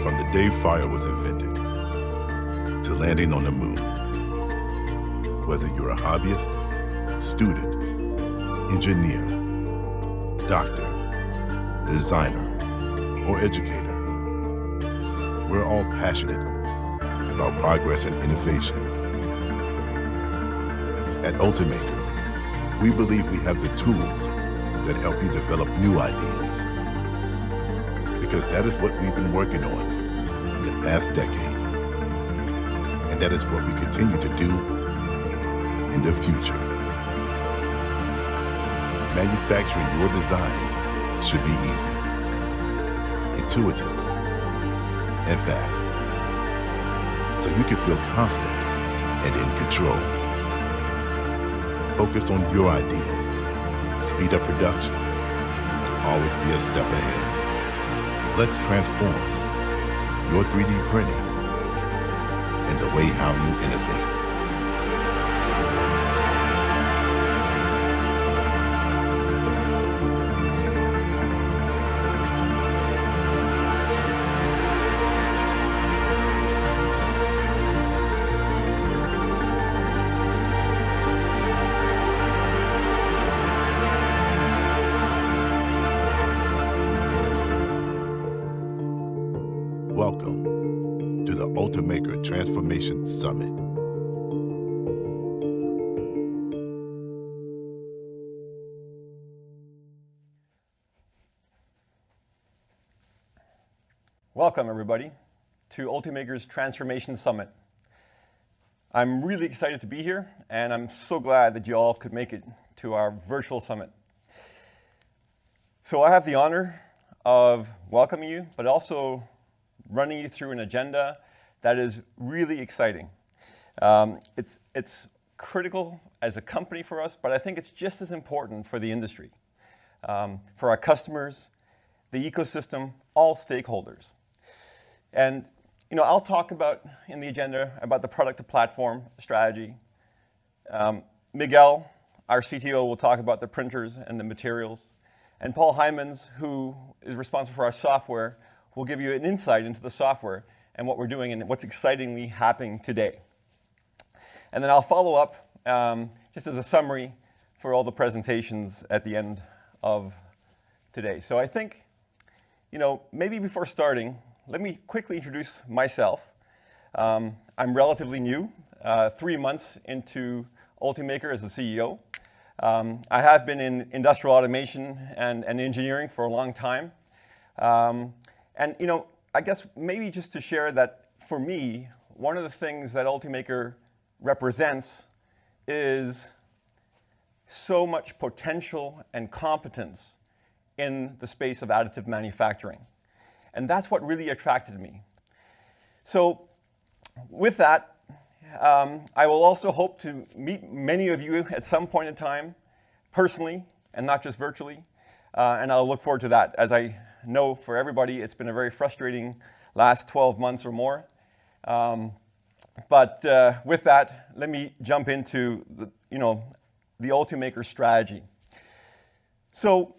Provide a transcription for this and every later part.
From the day fire was invented to landing on the moon, whether you're a hobbyist, student, engineer, doctor, designer, or educator, we're all passionate about progress and innovation. At Ultimaker, we believe we have the tools that help you develop new ideas, because that is what we've been working on in the past decade, and that is what we continue to do in the future. Manufacturing your designs should be easy, intuitive, and fast, so you can feel confident and in control. Focus on your ideas, speed up production, and always be a step ahead. Let's transform your 3D printing and the way how you innovate. Welcome to the Ultimaker Transformation Summit. Welcome, everybody, to Ultimaker's Transformation Summit. I'm really excited to be here, and I'm so glad that you all could make it to our virtual summit. So I have the honor of welcoming you, but also running you through an agenda that is really exciting. It's critical as a company for us, but I think it's just as important for the industry, for our customers, the ecosystem, all stakeholders. And I'll talk about in the agenda about the product to platform strategy. Miguel, our CTO, will talk about the printers and the materials. And Paul Hymans, who is responsible for our software, will give you an insight into the software and what we're doing and what's excitingly happening today. And then I'll follow up just as a summary for all the presentations at the end of today. So I think, maybe before starting, let me quickly introduce myself. I'm relatively new, 3 months into Ultimaker as the CEO. I have been in industrial automation and engineering for a long time. And I guess maybe just to share that for me, one of the things that Ultimaker represents is so much potential and competence in the space of additive manufacturing. And that's what really attracted me. So with that, I will also hope to meet many of you at some point in time, personally, and not just virtually. And I'll look forward to that. As I know for everybody, it's been a very frustrating last 12 months or more. But with that, let me jump into the Ultimaker strategy. So,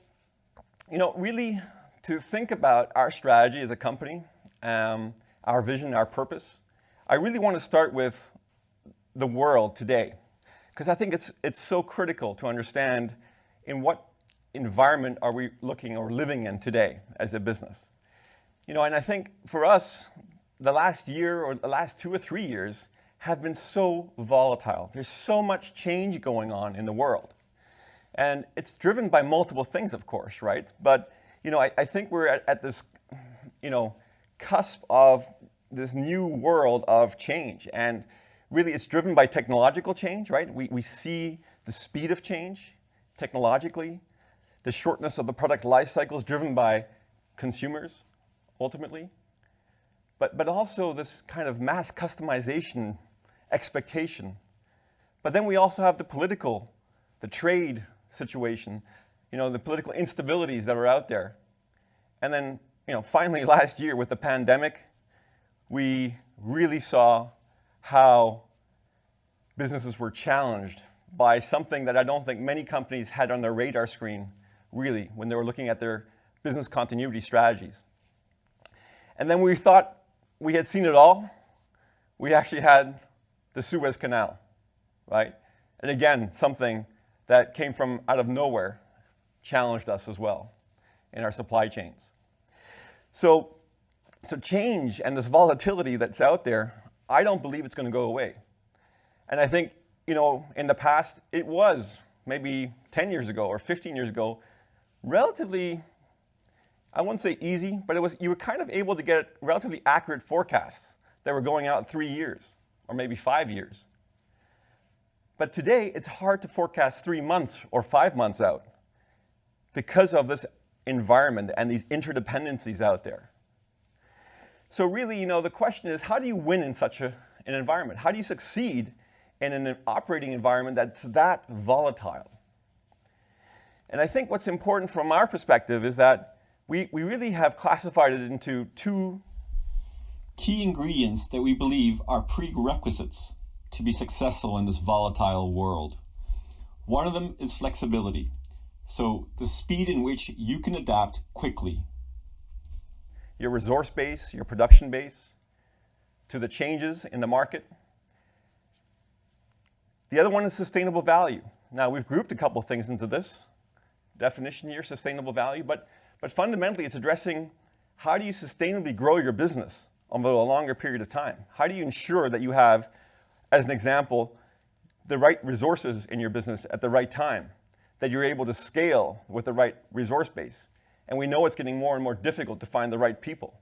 really to think about our strategy as a company, our vision, our purpose, I really want to start with the world today, because I think it's so critical to understand in what environment are we looking or living in today as a business. And I think for us, the last year or the last 2 or 3 years have been so volatile. There's so much change going on in the world. And it's driven by multiple things, of course, right? But, I think we're at this, cusp of this new world of change. And really it's driven by technological change, right? We see the speed of change technologically. The shortness of the product life cycle is driven by consumers, ultimately. But also this kind of mass customization expectation. But then we also have the trade situation, the political instabilities that are out there. And then, finally last year with the pandemic, we really saw how businesses were challenged by something that I don't think many companies had on their radar screen, really, when they were looking at their business continuity strategies. And then we thought we had seen it all. We actually had the Suez Canal, right? And again, something that came from out of nowhere challenged us as well in our supply chains. So change and this volatility that's out there, I don't believe it's going to go away. And I think, in the past, it was maybe 10 years ago or 15 years ago, relatively, I wouldn't say easy, but you were kind of able to get relatively accurate forecasts that were going out 3 years or maybe 5 years. But today, it's hard to forecast 3 months or 5 months out because of this environment and these interdependencies out there. So really, the question is, how do you win in such an environment? How do you succeed in an operating environment that's that volatile? And I think what's important from our perspective is that we really have classified it into 2 key ingredients that we believe are prerequisites to be successful in this volatile world. One of them is flexibility. So the speed in which you can adapt quickly. Your resource base, your production base, to the changes in the market. The other one is sustainable value. Now, we've grouped a couple things into this definition here, sustainable value, but fundamentally it's addressing how do you sustainably grow your business over a longer period of time? How do you ensure that you have, as an example, the right resources in your business at the right time, that you're able to scale with the right resource base? And we know it's getting more and more difficult to find the right people.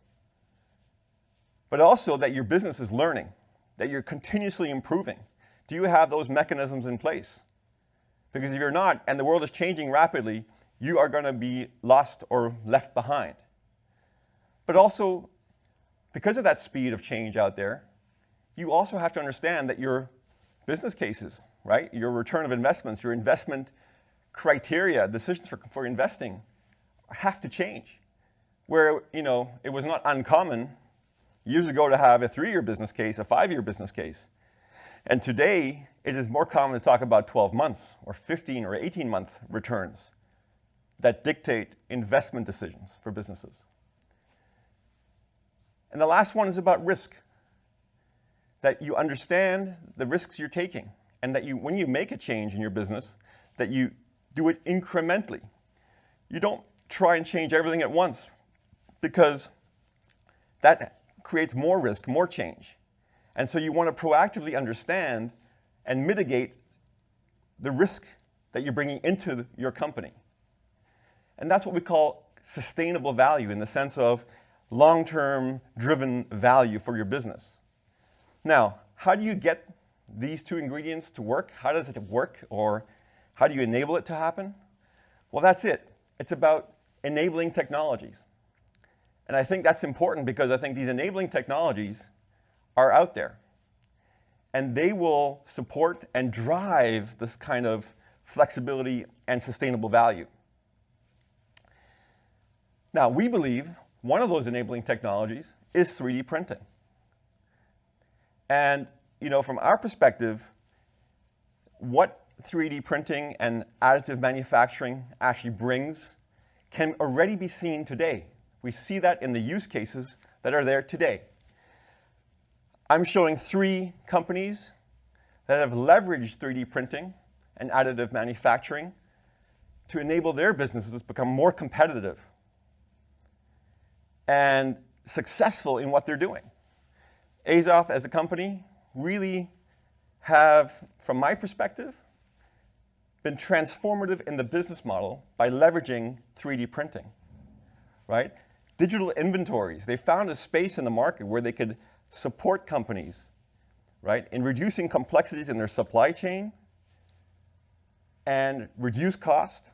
But also that your business is learning, that you're continuously improving. Do you have those mechanisms in place? Because if you're not, and the world is changing rapidly, you are going to be lost or left behind. But also, because of that speed of change out there, you also have to understand that your business cases, right? Your return of investments, your investment criteria, decisions for investing have to change. Where, it was not uncommon years ago to have a 3-year business case, a 5-year business case. And today, it is more common to talk about 12 months or 15 or 18-month returns that dictate investment decisions for businesses. And the last one is about risk. That you understand the risks you're taking, and that when you make a change in your business, that you do it incrementally. You don't try and change everything at once, because that creates more risk, more change. And so you want to proactively understand and mitigate the risk that you're bringing into your company. And that's what we call sustainable value, in the sense of long-term driven value for your business. Now, how do you get these two ingredients to work? How does it work, or how do you enable it to happen? Well, that's it. It's about enabling technologies. And I think that's important because I think these enabling technologies are out there. And they will support and drive this kind of flexibility and sustainable value. Now, we believe one of those enabling technologies is 3D printing. And from our perspective, what 3D printing and additive manufacturing actually brings can already be seen today. We see that in the use cases that are there today. I'm showing 3 companies that have leveraged 3D printing and additive manufacturing to enable their businesses to become more competitive and successful in what they're doing. Azoth as a company really have, from my perspective, been transformative in the business model by leveraging 3D printing, right? Digital inventories. They found a space in the market where they could support companies, right, in reducing complexities in their supply chain and reduce cost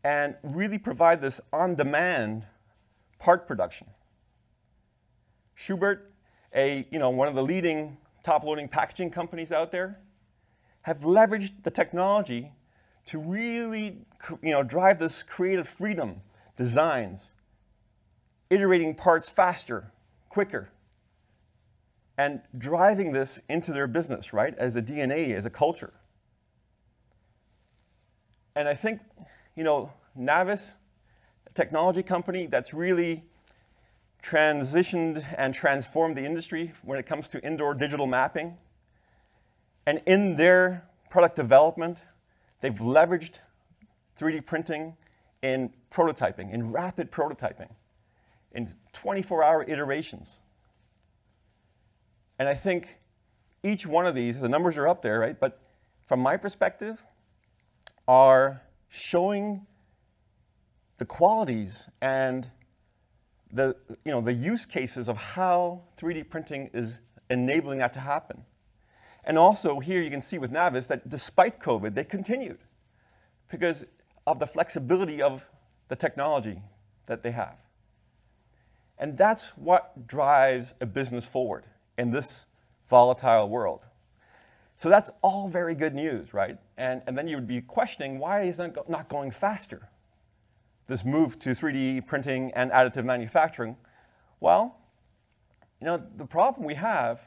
and really provide this on-demand part production. Schubert, one of the leading top-loading packaging companies out there, have leveraged the technology to really drive this creative freedom, designs, iterating parts faster, quicker, and driving this into their business, right, as a DNA, as a culture. And I think, Navis, a technology company that's really transitioned and transformed the industry when it comes to indoor digital mapping. And in their product development, they've leveraged 3D printing in prototyping, in rapid prototyping, in 24-hour iterations. And I think each one of these, the numbers are up there, right? But from my perspective, are showing the qualities and the use cases of how 3D printing is enabling that to happen. And also here you can see with Navis that despite COVID, they continued because of the flexibility of the technology that they have. And that's what drives a business forward in this volatile world. So that's all very good news, right? And then you would be questioning, why is it not going faster? This move to 3D printing and additive manufacturing. Well, the problem we have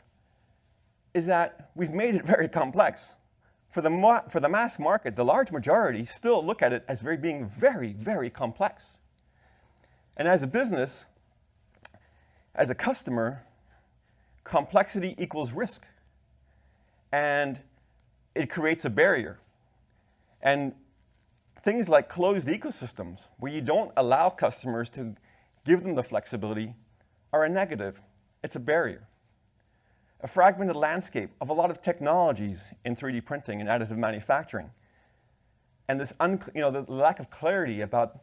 is that we've made it very complex. For the mass market, the large majority still look at it as being very, very complex. And as a business, as a customer, complexity equals risk. And it creates a barrier. And things like closed ecosystems, where you don't allow customers to give them the flexibility, are a negative. It's a barrier. A fragmented landscape of a lot of technologies in 3D printing and additive manufacturing. And this the lack of clarity about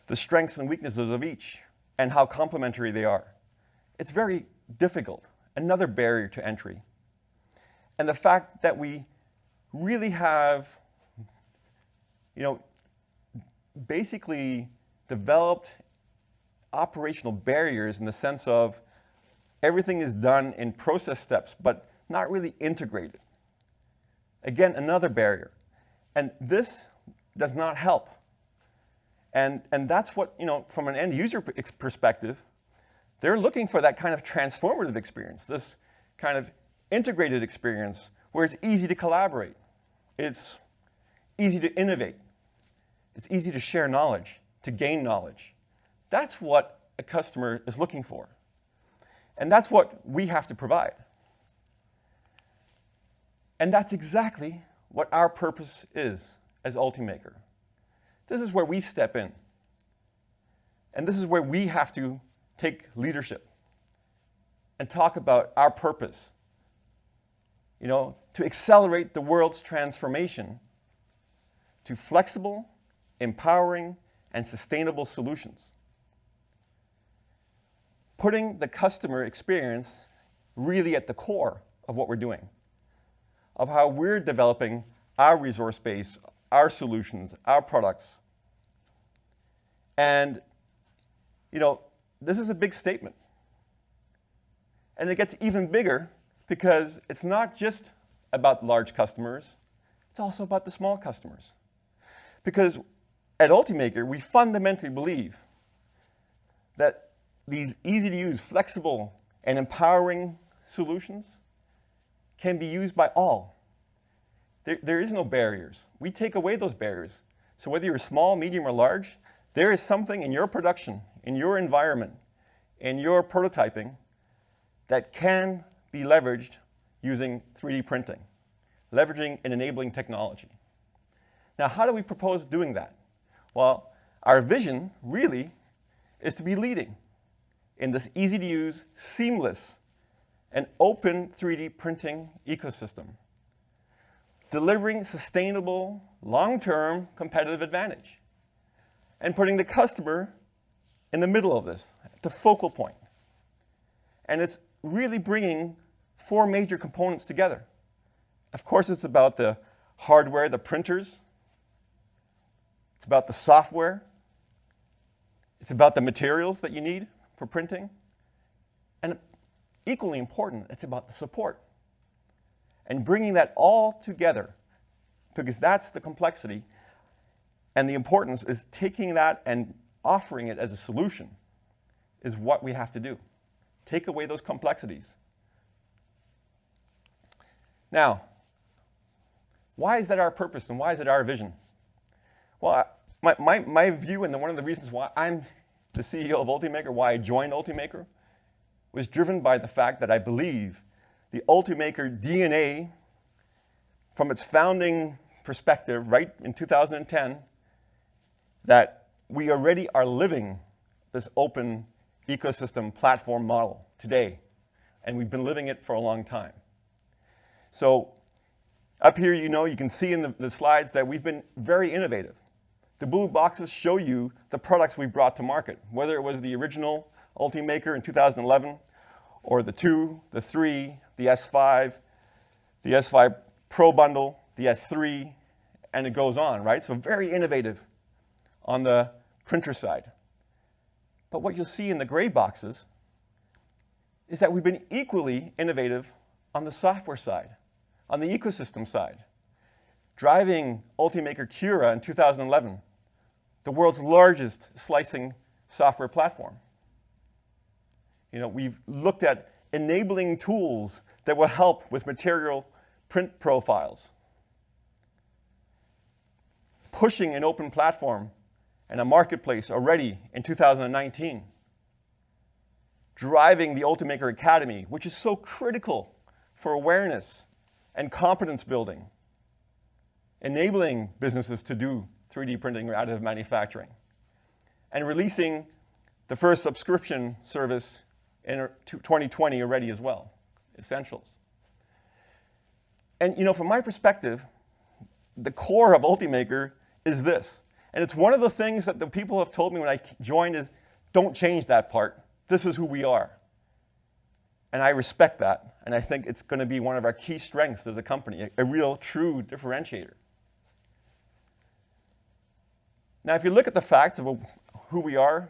the strengths and weaknesses of each and how complementary they are. It's very difficult. Another barrier to entry. And the fact that we really have, basically developed operational barriers in the sense of everything is done in process steps, but not really integrated. Again, another barrier. And this does not help. And that's what, from an end user perspective, they're looking for that kind of transformative experience, this kind of integrated experience where it's easy to collaborate. It's easy to innovate. It's easy to share knowledge, to gain knowledge. That's what a customer is looking for. And that's what we have to provide. And that's exactly what our purpose is as Ultimaker. This is where we step in. And this is where we have to take leadership and talk about our purpose, to accelerate the world's transformation to flexible, empowering, and sustainable solutions. Putting the customer experience really at the core of what we're doing. of how we're developing our resource base, our solutions, our products. And, you know, this is a big statement. And it gets even bigger because it's not just about large customers, it's also about the small customers. Because at Ultimaker, we fundamentally believe that these easy-to-use, flexible, and empowering solutions can be used by all. There is no barriers. We take away those barriers. So whether you're small, medium, or large, there is something in your production, in your environment, in your prototyping that can be leveraged using 3D printing, leveraging and enabling technology. Now, how do we propose doing that? Well, our vision really is to be leading in this easy-to-use, seamless, and open 3D printing ecosystem, delivering sustainable, long-term competitive advantage, and putting the customer in the middle of this, the focal point. And it's really bringing 4 major components together. Of course, it's about the hardware, the printers. It's about the software. It's about the materials that you need for printing. And equally important, it's about the support. And bringing that all together, because that's the complexity. And the importance is taking that and offering it as a solution is what we have to do. Take away those complexities. Now, why is that our purpose and why is it our vision? Well, my view, and one of the reasons why I'm the CEO of Ultimaker, why I joined Ultimaker, was driven by the fact that I believe the Ultimaker DNA, from its founding perspective, right in 2010, that we already are living this open ecosystem platform model today, and we've been living it for a long time. So up here, you know, you can see in the slides that we've been very innovative. The blue boxes show you the products we've brought to market, whether it was the original Ultimaker in 2011, or the 2, the 3, the S5, the S5 Pro bundle, the S3, and it goes on, right? So very innovative on the printer side. But what you'll see in the gray boxes is that we've been equally innovative on the software side, on the ecosystem side, driving Ultimaker Cura in 2011, the world's largest slicing software platform. You know, we've looked at enabling tools that will help with material print profiles, pushing an open platform and a marketplace already in 2019, driving the Ultimaker Academy, which is so critical for awareness and competence building, enabling businesses to do 3D printing or additive manufacturing, and releasing the first subscription service in 2020 already as well, Essentials. And you know, from my perspective, the core of Ultimaker is this. And it's one of the things that the people have told me when I joined is, don't change that part. This is who we are. And I respect that. And I think it's going to be one of our key strengths as a company, a real true differentiator. Now, if you look at the facts of who we are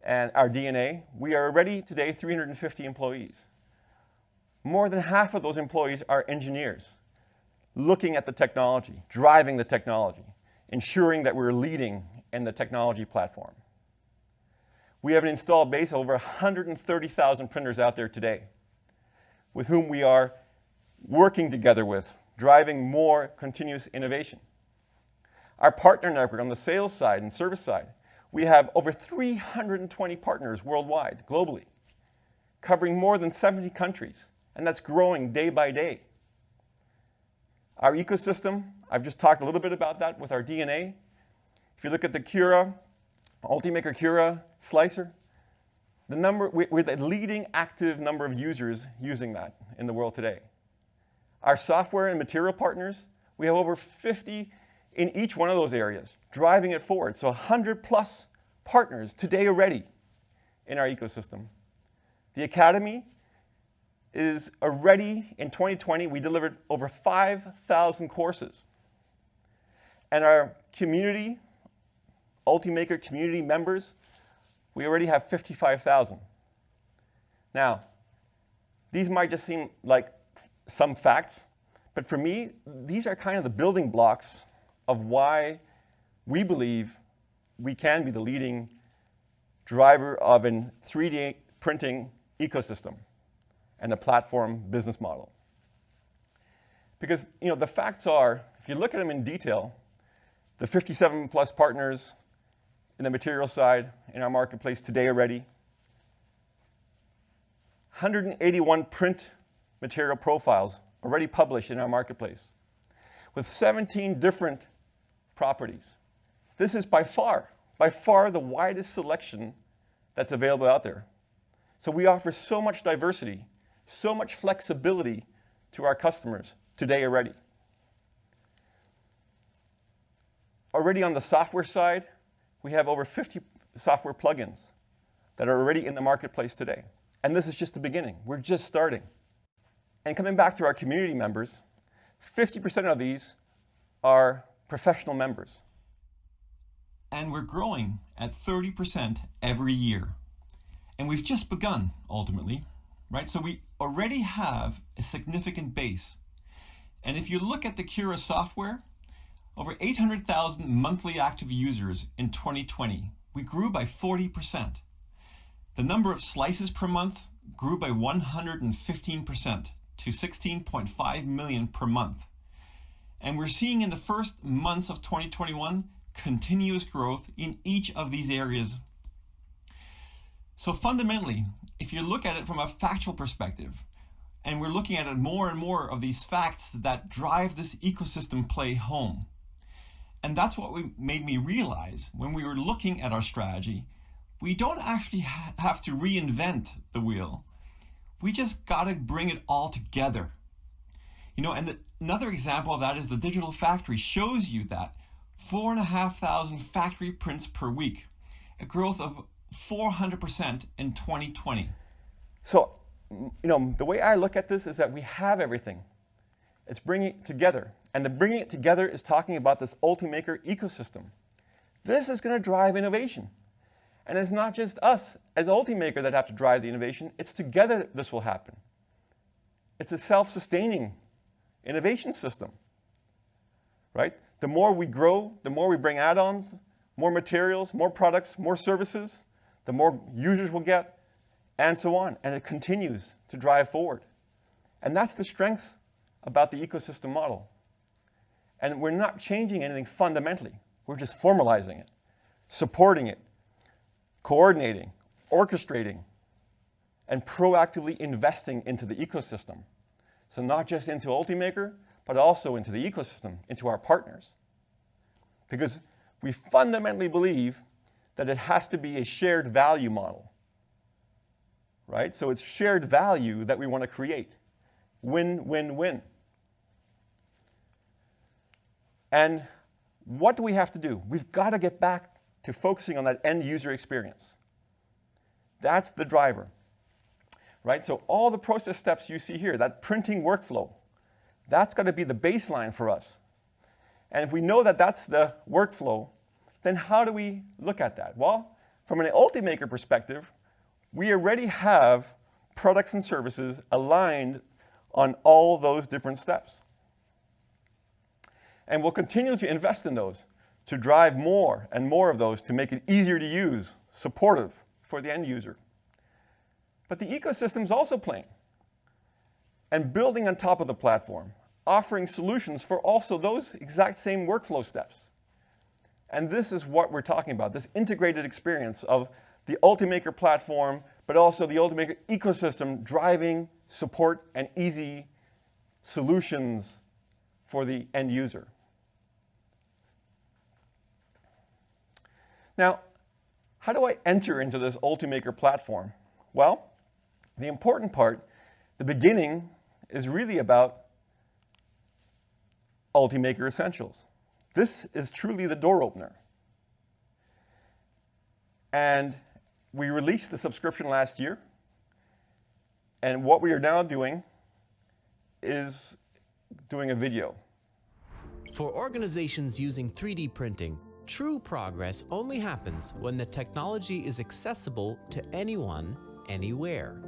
and our DNA, we are already today 350 employees. More than half of those employees are engineers, looking at the technology, driving the technology, ensuring that we're leading in the technology platform. We have an installed base of over 130,000 printers out there today, with whom we are working together with, driving more continuous innovation. Our partner network on the sales side and service side, we have over 320 partners worldwide, globally, covering more than 70 countries, and that's growing day by day. Our ecosystem, I've just talked a little bit about that with our DNA. If you look at the Cura, Ultimaker Cura slicer, we're the leading active number of users using that in the world today. Our software and material partners, we have over 50 in each one of those areas, driving it forward. So 100 plus partners today already in our ecosystem. The Academy, is already in 2020, we delivered over 5,000 courses. And our community, Ultimaker community members, we already have 55,000. Now, these might just seem like some facts, but for me, these are kind of the building blocks of why we believe we can be the leading driver of a 3D printing ecosystem and a platform business model. Because the facts are, if you look at them in detail, the 57 plus partners in the material side in our marketplace today already, 181 print material profiles already published in our marketplace with 17 different properties. This is by far the widest selection that's available out there. So we offer so much diversity, so much flexibility to our customers today already. Already on the software side, we have over 50 software plugins that are already in the marketplace today. And this is just the beginning. We're just starting. And coming back to our community members, 50% of these are professional members. And we're growing at 30% every year. And we've just begun, ultimately, right? So we already have a significant base. And if you look at the Cura software, over 800,000 monthly active users in 2020. We grew by 40%. The number of slices per month grew by 115% to 16.5 million per month. And we're seeing in the first months of 2021 continuous growth in each of these areas. So fundamentally, if you look at it from a factual perspective, and we're looking at it more and more of these facts that drive this ecosystem play home. And that's what made me realize when we were looking at our strategy, we don't actually have to reinvent the wheel. We just got to bring it all together. And another example of that is the digital factory shows you that 4,500 factory prints per week, a growth of 400% in 2020. So, the way I look at this is that we have everything. It's bringing it together. And the bringing it together is talking about this Ultimaker ecosystem. This is going to drive innovation. And it's not just us as Ultimaker that have to drive the innovation. It's together this will happen. It's a self-sustaining innovation system, right? The more we grow, the more we bring add-ons, more materials, more products, more services, the more users we'll get, and so on. And it continues to drive forward. And that's the strength about the ecosystem model. And we're not changing anything fundamentally. We're just formalizing it, supporting it, coordinating, orchestrating, and proactively investing into the ecosystem. So not just into Ultimaker, but also into the ecosystem, into our partners. Because we fundamentally believe that it has to be a shared value model, right? So it's shared value that we want to create. Win, win, win. And what do we have to do? We've got to get back to focusing on that end user experience. That's the driver, right? So all the process steps you see here, that printing workflow, that's got to be the baseline for us. And if we know that that's the workflow, then how do we look at that? Well, from an Ultimaker perspective, we already have products and services aligned on all those different steps. And we'll continue to invest in those to drive more and more of those to make it easier to use, supportive for the end user. But the ecosystem is also playing and building on top of the platform, offering solutions for also those exact same workflow steps. And this is what we're talking about, this integrated experience of the Ultimaker platform, but also the Ultimaker ecosystem driving support and easy solutions for the end user. Now, how do I enter into this Ultimaker platform? Well, the important part, the beginning, is really about Ultimaker Essentials. This is truly the door opener. And we released the subscription last year. And what we are now doing is doing a video. For organizations using 3D printing, true progress only happens when the technology is accessible to anyone, anywhere.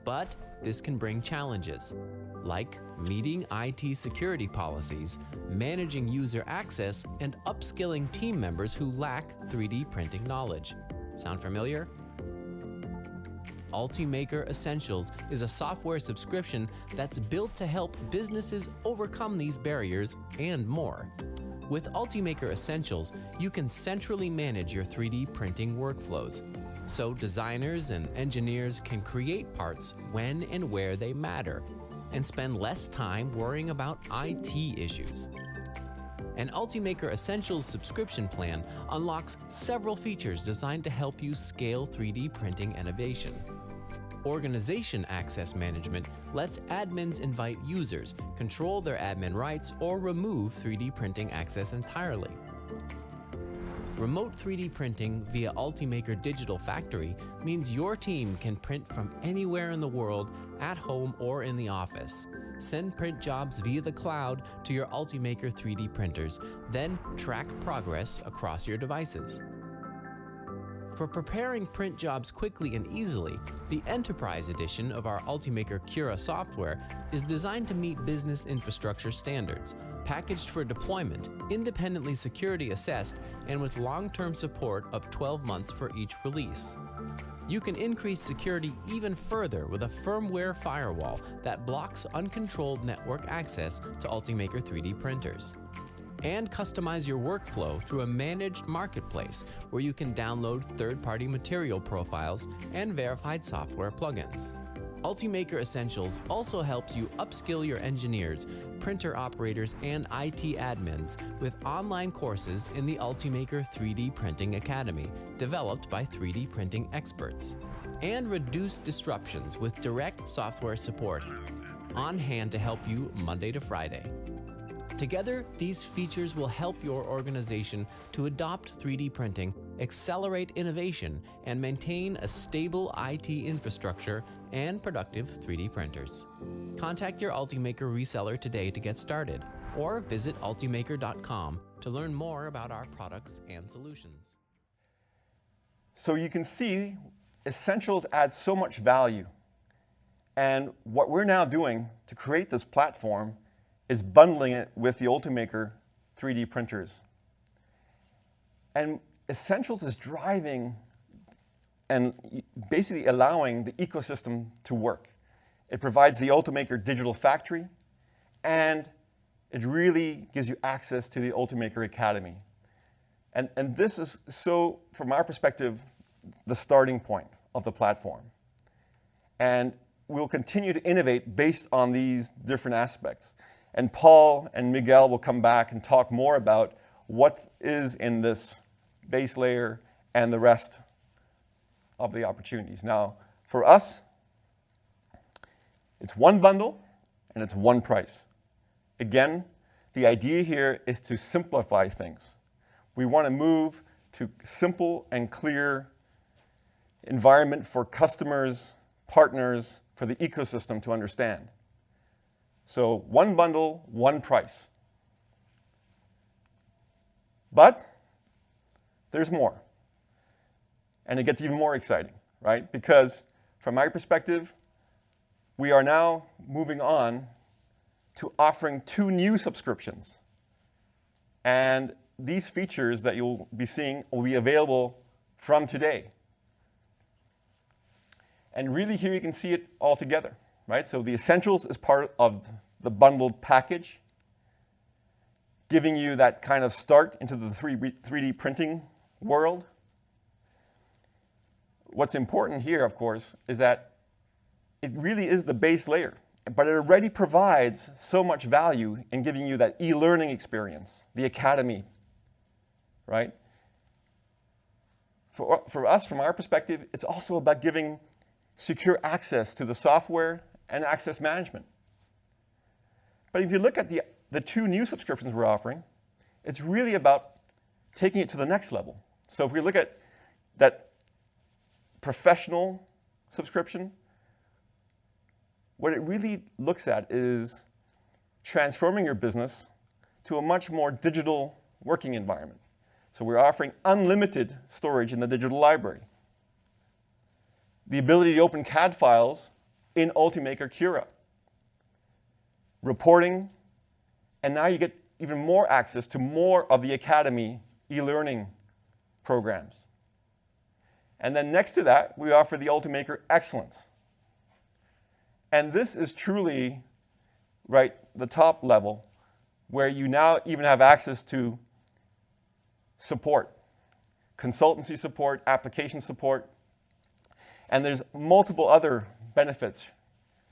But this can bring challenges, like meeting IT security policies, managing user access, and upskilling team members who lack 3D printing knowledge. Sound familiar? Ultimaker Essentials is a software subscription that's built to help businesses overcome these barriers and more. With Ultimaker Essentials, you can centrally manage your 3D printing workflows, so designers and engineers can create parts when and where they matter, and spend less time worrying about IT issues. An Ultimaker Essentials subscription plan unlocks several features designed to help you scale 3D printing innovation. Organization access management lets admins invite users, control their admin rights, or remove 3D printing access entirely. Remote 3D printing via Ultimaker Digital Factory means your team can print from anywhere in the world, at home or in the office. Send print jobs via the cloud to your Ultimaker 3D printers, then track progress across your devices. For preparing print jobs quickly and easily, the Enterprise Edition of our Ultimaker Cura software is designed to meet business infrastructure standards, packaged for deployment, independently security assessed, and with long-term support of 12 months for each release. You can increase security even further with a firmware firewall that blocks uncontrolled network access to Ultimaker 3D printers. And customize your workflow through a managed marketplace where you can download third-party material profiles and verified software plugins. Ultimaker Essentials also helps you upskill your engineers, printer operators, and IT admins with online courses in the Ultimaker 3D Printing Academy, developed by 3D printing experts. And reduce disruptions with direct software support, on hand to help you Monday to Friday. Together, these features will help your organization to adopt 3D printing, accelerate innovation, and maintain a stable IT infrastructure and productive 3D printers. Contact your Ultimaker reseller today to get started, or visit ultimaker.com to learn more about our products and solutions. So you can see Essentials adds so much value. And what we're now doing to create this platform is bundling it with the Ultimaker 3D printers. And Essentials is driving and basically allowing the ecosystem to work. It provides the Ultimaker Digital Factory, and it really gives you access to the Ultimaker Academy. And this is, so from our perspective, the starting point of the platform. And we'll continue to innovate based on these different aspects. And Paul and Miguel will come back and talk more about what is in this base layer and the rest of the opportunities. Now, for us, it's one bundle and it's one price. Again, the idea here is to simplify things. We want to move to simple and clear environment for customers, partners, for the ecosystem to understand. So one bundle, one price. But there's more. And it gets even more exciting, right? Because from my perspective, we are now moving on to offering 2 new subscriptions. And these features that you'll be seeing will be available from today. And really here you can see it all together, right? So the Essentials is part of the bundled package, giving you that kind of start into the 3D printing world. What's important here, of course, is that it really is the base layer, but it already provides so much value in giving you that e-learning experience, the academy, right? For us, from our perspective, it's also about giving secure access to the software and access management. But if you look at the 2 new subscriptions we're offering, it's really about taking it to the next level. So if we look at that professional subscription, what it really looks at is transforming your business to a much more digital working environment. So we're offering unlimited storage in the digital library. The ability to open CAD files in Ultimaker Cura. Reporting, and now you get even more access to more of the Academy e-learning programs. And then next to that, we offer the Ultimaker Excellence. And this is truly, right, the top level, where you now even have access to support, consultancy support, application support, and there's multiple other benefits.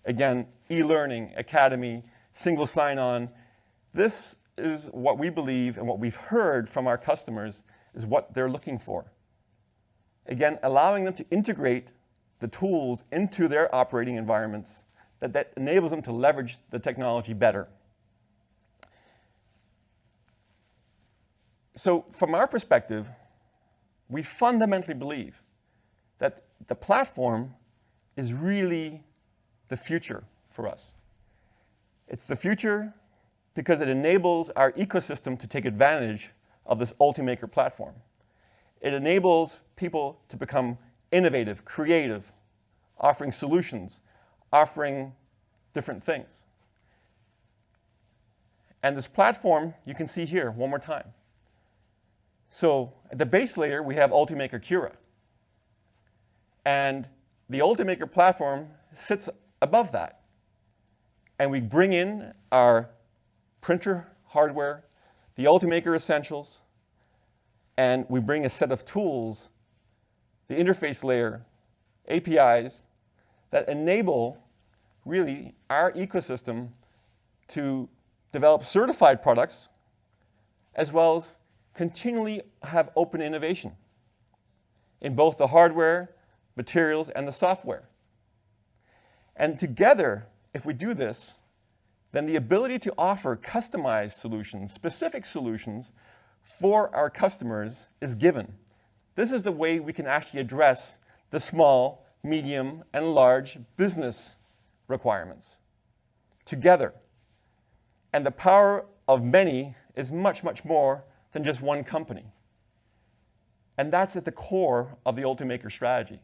Again, e-learning, Academy, single sign-on. This is what we believe and what we've heard from our customers is what they're looking for. Again, allowing them to integrate the tools into their operating environments that enables them to leverage the technology better. So from our perspective, we fundamentally believe that the platform is really the future for us. It's the future because it enables our ecosystem to take advantage of this Ultimaker platform. It enables people to become innovative, creative, offering solutions, offering different things. And this platform, you can see here one more time. So at the base layer, we have Ultimaker Cura. And the Ultimaker platform sits above that. And we bring in our printer hardware, the Ultimaker Essentials, and we bring a set of tools, the interface layer, APIs, that enable really our ecosystem to develop certified products as well as continually have open innovation in both the hardware, materials, and the software. And together, if we do this, then the ability to offer customized solutions, specific solutions for our customers is given. This is the way we can actually address the small, medium, and large business requirements together. And the power of many is much, much more than just one company. And that's at the core of the Ultimaker strategy.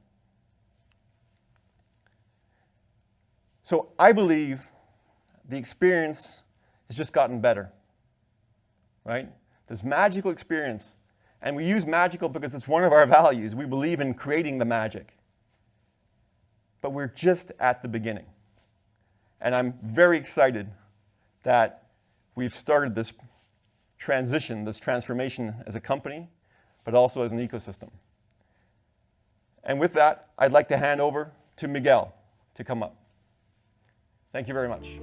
So I believe the experience has just gotten better, right? This magical experience, and we use magical because it's one of our values. We believe in creating the magic. But we're just at the beginning. And I'm very excited that we've started this transition, this transformation as a company, but also as an ecosystem. And with that, I'd like to hand over to Miguel to come up. Thank you very much.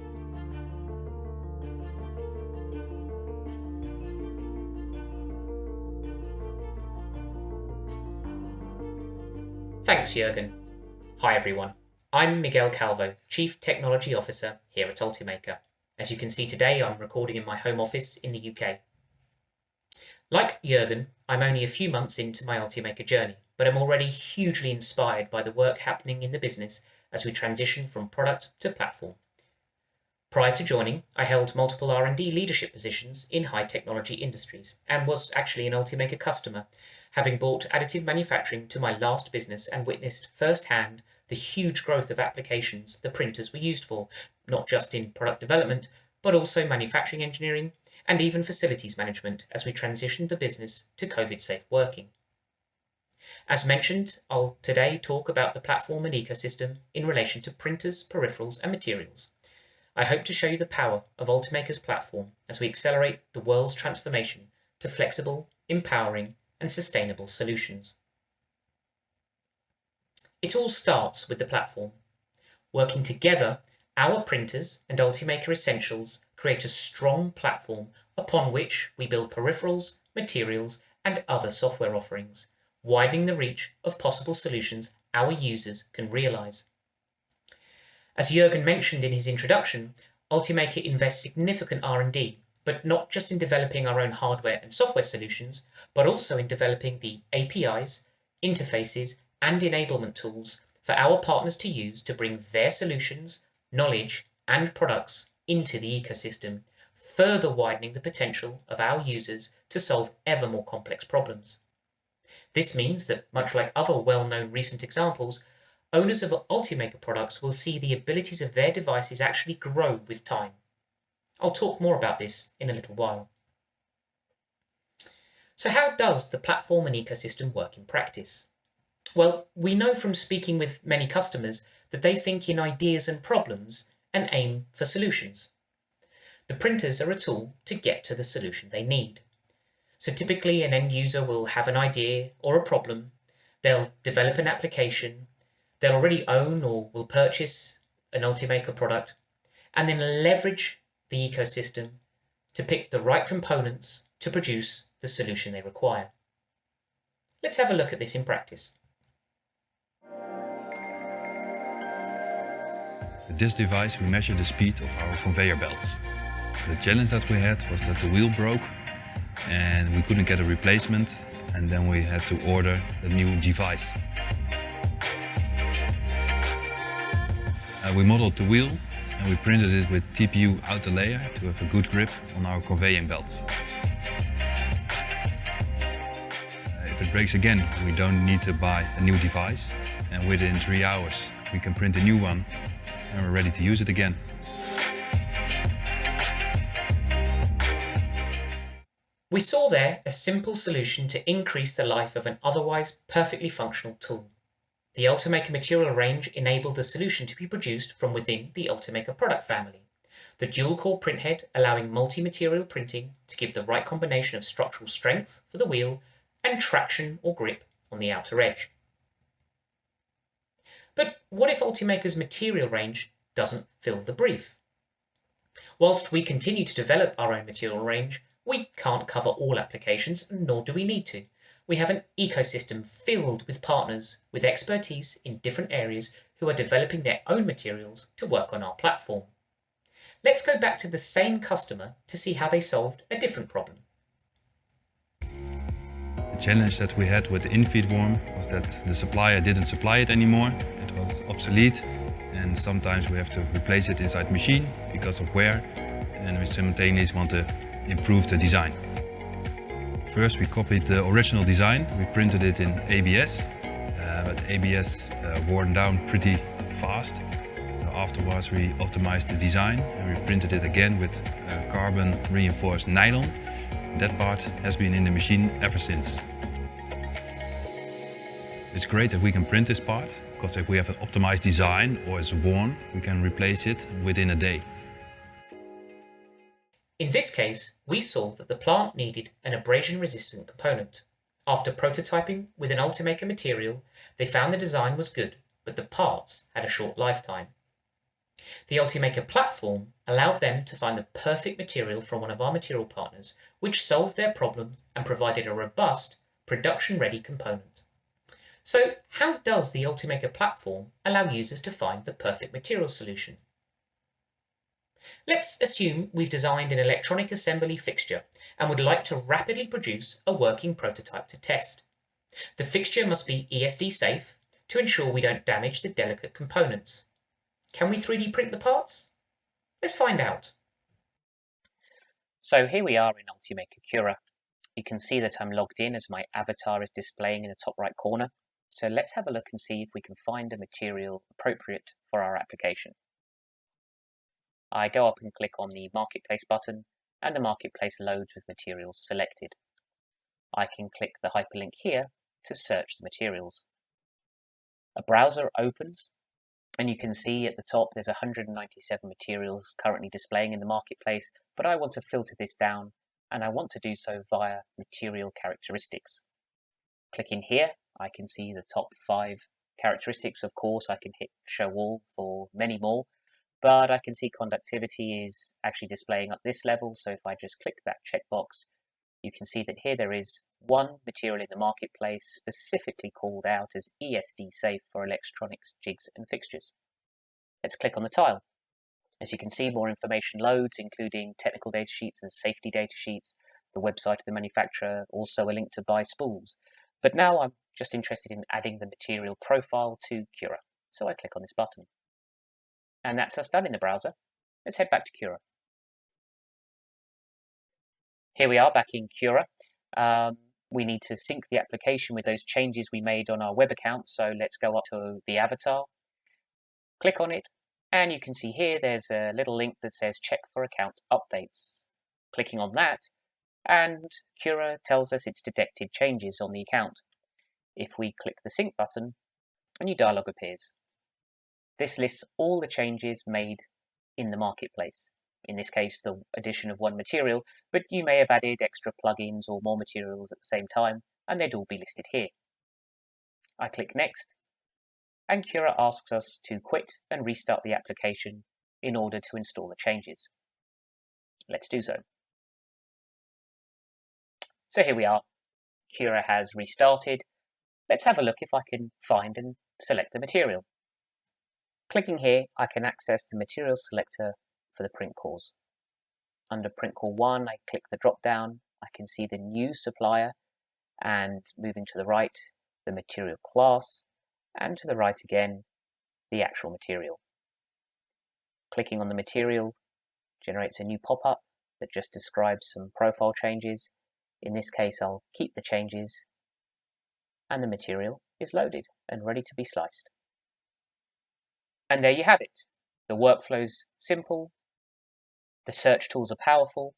Thanks, Jürgen. Hi, everyone. I'm Miguel Calvo, Chief Technology Officer here at Ultimaker. As you can see today, I'm recording in my home office in the UK. Like Jürgen, I'm only a few months into my Ultimaker journey, but I'm already hugely inspired by the work happening in the business as we transition from product to platform. Prior to joining, I held multiple R&D leadership positions in high technology industries and was actually an Ultimaker customer, having brought additive manufacturing to my last business and witnessed firsthand the huge growth of applications the printers were used for, not just in product development, but also manufacturing engineering and even facilities management as we transitioned the business to COVID-safe working. As mentioned, I'll today talk about the platform and ecosystem in relation to printers, peripherals, and materials. I hope to show you the power of Ultimaker's platform as we accelerate the world's transformation to flexible, empowering, and sustainable solutions. It all starts with the platform. Working together, our printers and Ultimaker Essentials create a strong platform upon which we build peripherals, materials, and other software offerings, widening the reach of possible solutions our users can realize. As Jürgen mentioned in his introduction, Ultimaker invests significant R&D, but not just in developing our own hardware and software solutions, but also in developing the APIs, interfaces, and enablement tools for our partners to use to bring their solutions, knowledge, and products into the ecosystem, further widening the potential of our users to solve ever more complex problems. This means that, much like other well-known recent examples, owners of Ultimaker products will see the abilities of their devices actually grow with time. I'll talk more about this in a little while. So how does the platform and ecosystem work in practice? Well, we know from speaking with many customers that they think in ideas and problems and aim for solutions. The printers are a tool to get to the solution they need. So typically an end user will have an idea or a problem, they'll develop an application, they'll already own or will purchase an Ultimaker product, and then leverage the ecosystem to pick the right components to produce the solution they require. Let's have a look at this in practice. With this device we measure the speed of our conveyor belts. The challenge that we had was that the wheel broke and we couldn't get a replacement, and then we had to order a new device. We modeled the wheel and we printed it with TPU outer layer to have a good grip on our conveying belts. If it breaks again, we don't need to buy a new device, and within 3 hours we can print a new one and we're ready to use it again. We saw there a simple solution to increase the life of an otherwise perfectly functional tool. The Ultimaker material range enabled the solution to be produced from within the Ultimaker product family. The dual-core printhead allowing multi-material printing to give the right combination of structural strength for the wheel and traction or grip on the outer edge. But what if Ultimaker's material range doesn't fill the brief? Whilst we continue to develop our own material range, we can't cover all applications, nor do we need to. We have an ecosystem filled with partners with expertise in different areas who are developing their own materials to work on our platform. Let's go back to the same customer to see how they solved a different problem. The challenge that we had with the in-feed worm was that the supplier didn't supply it anymore. It was obsolete, and sometimes we have to replace it inside machine because of wear, and we simultaneously want to improve the design. First we copied the original design, we printed it in ABS, but ABS wore down pretty fast. So afterwards we optimized the design and we printed it again with carbon reinforced nylon. That part has been in the machine ever since. It's great that we can print this part, because if we have an optimized design or it's worn, we can replace it within a day. In this case, we saw that the plant needed an abrasion-resistant component. After prototyping with an Ultimaker material, they found the design was good, but the parts had a short lifetime. The Ultimaker platform allowed them to find the perfect material from one of our material partners, which solved their problem and provided a robust, production-ready component. So, how does the Ultimaker platform allow users to find the perfect material solution? Let's assume we've designed an electronic assembly fixture and would like to rapidly produce a working prototype to test. The fixture must be ESD safe to ensure we don't damage the delicate components. Can we 3D print the parts? Let's find out. So here we are in Ultimaker Cura. You can see that I'm logged in as my avatar is displaying in the top right corner. So let's have a look and see if we can find a material appropriate for our application. I go up and click on the Marketplace button, and the Marketplace loads with materials selected. I can click the hyperlink here to search the materials. A browser opens, and you can see at the top there's 197 materials currently displaying in the Marketplace, but I want to filter this down, and I want to do so via material characteristics. Clicking here, I can see the top 5 characteristics. Of course, I can hit Show All for many more, but I can see conductivity is actually displaying at this level, so if I just click that checkbox, you can see that here there is one material in the Marketplace specifically called out as ESD safe for electronics, jigs and fixtures. Let's click on the tile. As you can see, more information loads, including technical data sheets and safety data sheets, the website of the manufacturer, also a link to buy spools. But now I'm just interested in adding the material profile to Cura, so I click on this button. And that's us done in the browser. Let's head back to Cura. Here we are back in Cura. We need to sync the application with those changes we made on our web account. So let's go up to the avatar, click on it, and you can see here there's a little link that says check for account updates. Clicking on that, and Cura tells us it's detected changes on the account. If we click the sync button, a new dialog appears. This lists all the changes made in the marketplace. In this case, the addition of one material, but you may have added extra plugins or more materials at the same time, and they'd all be listed here. I click Next, and Cura asks us to quit and restart the application in order to install the changes. Let's do so. So here we are. Cura has restarted. Let's have a look if I can find and select the material. Clicking here, I can access the material selector for the print cores. Under print core 1, I click the drop down. I can see the new supplier, and moving to the right, the material class, and to the right again, the actual material. Clicking on the material generates a new pop-up that just describes some profile changes. In this case, I'll keep the changes, and the material is loaded and ready to be sliced. And there you have it. The workflow's simple, the search tools are powerful,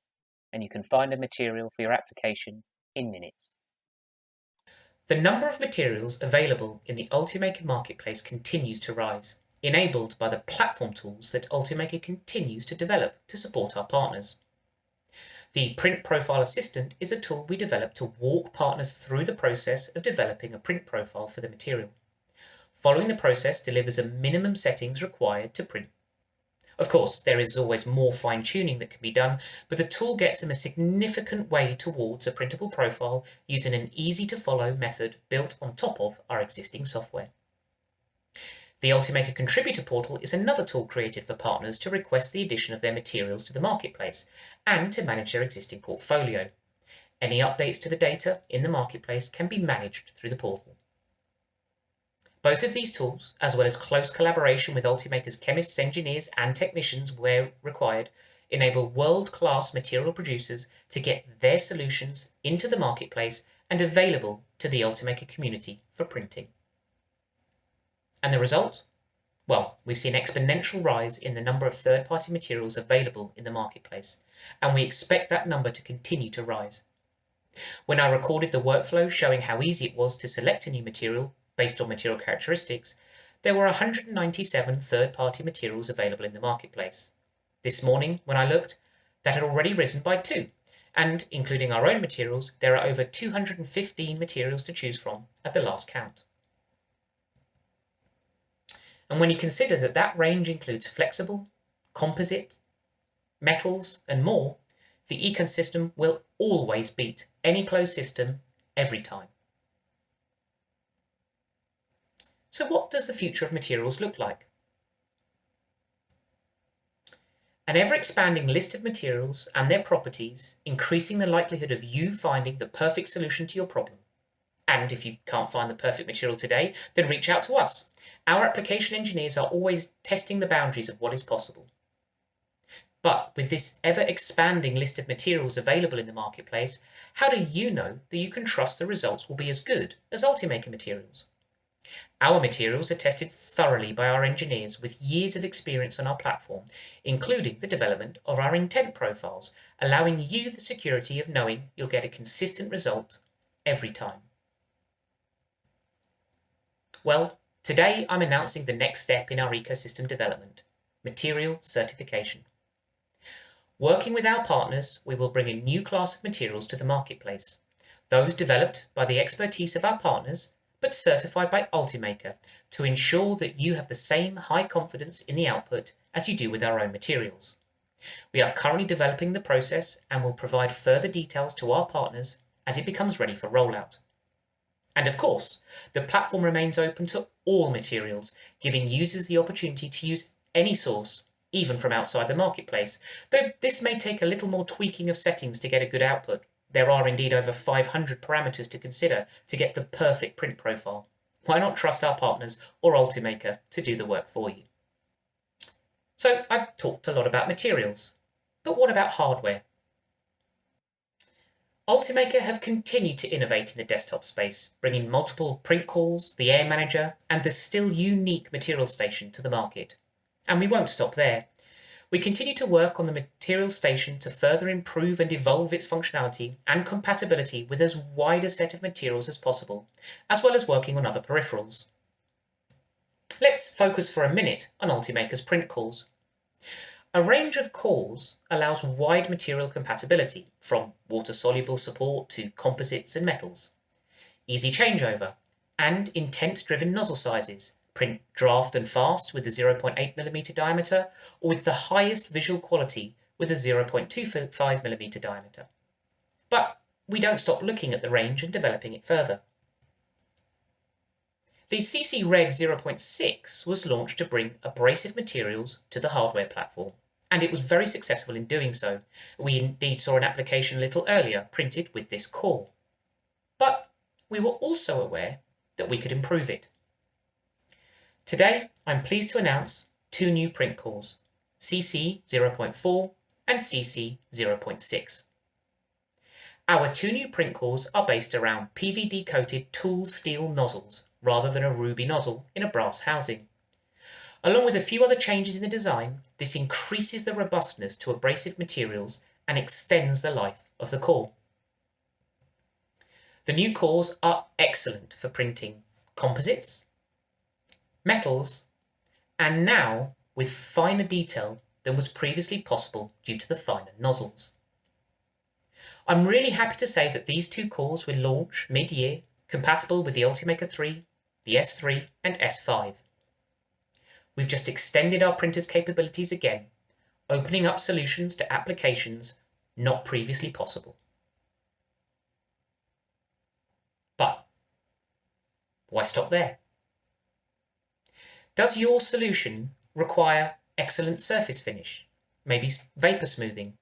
and you can find a material for your application in minutes. The number of materials available in the Ultimaker marketplace continues to rise, enabled by the platform tools that Ultimaker continues to develop to support our partners. The Print Profile Assistant is a tool we developed to walk partners through the process of developing a print profile for the material. Following the process delivers a minimum settings required to print. Of course, there is always more fine-tuning that can be done, but the tool gets them a significant way towards a printable profile using an easy-to-follow method built on top of our existing software. The Ultimaker Contributor Portal is another tool created for partners to request the addition of their materials to the marketplace and to manage their existing portfolio. Any updates to the data in the marketplace can be managed through the portal. Both of these tools, as well as close collaboration with Ultimaker's chemists, engineers, and technicians where required, enable world-class material producers to get their solutions into the marketplace and available to the Ultimaker community for printing. And the result? Well, we've seen an exponential rise in the number of third-party materials available in the marketplace, and we expect that number to continue to rise. When I recorded the workflow showing how easy it was to select a new material based on material characteristics, there were 197 third-party materials available in the marketplace. This morning, when I looked, that had already risen by 2, and including our own materials, there are over 215 materials to choose from at the last count. And when you consider that that range includes flexible, composite, metals, and more, the ecosystem will always beat any closed system every time. So what does the future of materials look like? An ever-expanding list of materials and their properties, increasing the likelihood of you finding the perfect solution to your problem. And if you can't find the perfect material today, then reach out to us. Our application engineers are always testing the boundaries of what is possible. But with this ever-expanding list of materials available in the marketplace, how do you know that you can trust the results will be as good as Ultimaker materials? Our materials are tested thoroughly by our engineers with years of experience on our platform, including the development of our intent profiles, allowing you the security of knowing you'll get a consistent result every time. Well, today I'm announcing the next step in our ecosystem development, material certification. Working with our partners, we will bring a new class of materials to the marketplace, those developed by the expertise of our partners, but certified by Ultimaker to ensure that you have the same high confidence in the output as you do with our own materials. We are currently developing the process and will provide further details to our partners as it becomes ready for rollout. And of course, the platform remains open to all materials, giving users the opportunity to use any source, even from outside the marketplace, though this may take a little more tweaking of settings to get a good output. There are indeed over 500 parameters to consider to get the perfect print profile. Why not trust our partners or Ultimaker to do the work for you? So I've talked a lot about materials, but what about hardware? Ultimaker have continued to innovate in the desktop space, bringing multiple print calls, the Air Manager, and the still unique Material Station to the market. And we won't stop there. We continue to work on the Material Station to further improve and evolve its functionality and compatibility with as wide a set of materials as possible, as well as working on other peripherals. Let's focus for a minute on Ultimaker's print calls. A range of cores allows wide material compatibility, from water-soluble support to composites and metals, easy changeover, and intent-driven nozzle sizes, print draft and fast with a 0.8mm diameter, or with the highest visual quality with a 0.25mm diameter. But we don't stop looking at the range and developing it further. The CC Red 0.6 was launched to bring abrasive materials to the hardware platform, and it was very successful in doing so. We indeed saw an application a little earlier printed with this core. But we were also aware that we could improve it. Today, I'm pleased to announce two new print cores, CC 0.4 and CC 0.6. Our two new print cores are based around PVD-coated tool steel nozzles rather than a ruby nozzle in a brass housing. Along with a few other changes in the design, this increases the robustness to abrasive materials and extends the life of the core. The new cores are excellent for printing composites, metals, and now with finer detail than was previously possible due to the finer nozzles. I'm really happy to say that these two cores will launch mid-year, compatible with the Ultimaker 3, the S3 and S5. We've just extended our printer's capabilities again, opening up solutions to applications not previously possible. But why stop there? Does your solution require excellent surface finish? Maybe vapor smoothing?